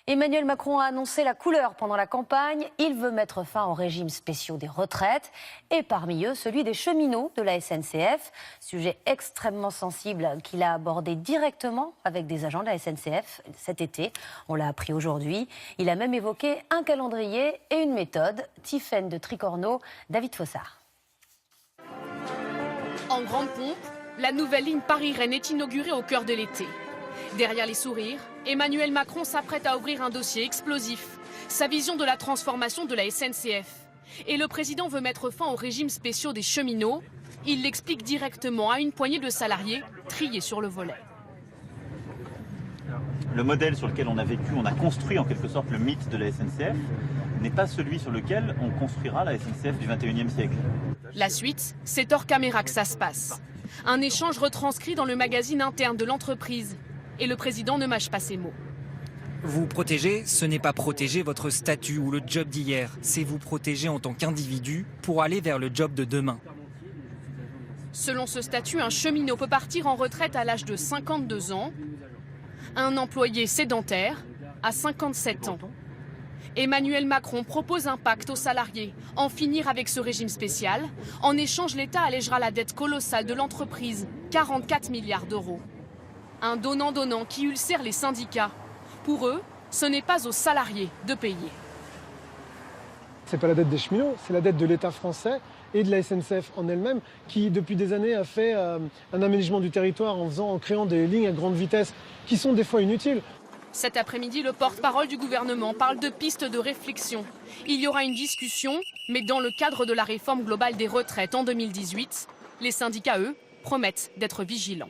Emmanuel Macron a annoncé la couleur pendant la campagne. Il veut mettre fin aux régimes spéciaux des retraites et parmi eux celui des cheminots de la SNCF. Sujet extrêmement sensible qu'il a abordé directement avec des agents de la SNCF cet été. On l'a appris aujourd'hui. Il a même évoqué un calendrier et une méthode. Tiffaine de Tricorneau, David Fossard. En grande pompe, la nouvelle ligne Paris-Rennes est inaugurée au cœur de l'été. Derrière les sourires, Emmanuel Macron s'apprête à ouvrir un dossier explosif, sa vision de la transformation de la SNCF. Et le président veut mettre fin aux régimes spéciaux des cheminots. Il l'explique directement à une poignée de salariés triés sur le volet. Le modèle sur lequel on a vécu, on a construit en quelque sorte le mythe de la SNCF, n'est pas celui sur lequel on construira la SNCF du 21e siècle. La suite, c'est hors caméra que ça se passe. Un échange retranscrit dans le magazine interne de l'entreprise. Et le président ne mâche pas ses mots. Vous protéger, ce n'est pas protéger votre statut ou le job d'hier. C'est vous protéger en tant qu'individu pour aller vers le job de demain. Selon ce statut, un cheminot peut partir en retraite à l'âge de 52 ans. Un employé sédentaire à 57 ans. Emmanuel Macron propose un pacte aux salariés, en finir avec ce régime spécial. En échange, l'État allégera la dette colossale de l'entreprise, 44 milliards d'euros. Un donnant-donnant qui ulcère les syndicats. Pour eux, ce n'est pas aux salariés de payer. Ce n'est pas la dette des cheminots, c'est la dette de l'État français et de la SNCF en elle-même qui, depuis des années, a fait un aménagement du territoire en créant des lignes à grande vitesse qui sont des fois inutiles. Cet après-midi, le porte-parole du gouvernement parle de pistes de réflexion. Il y aura une discussion, mais dans le cadre de la réforme globale des retraites en 2018, les syndicats, eux, promettent d'être vigilants.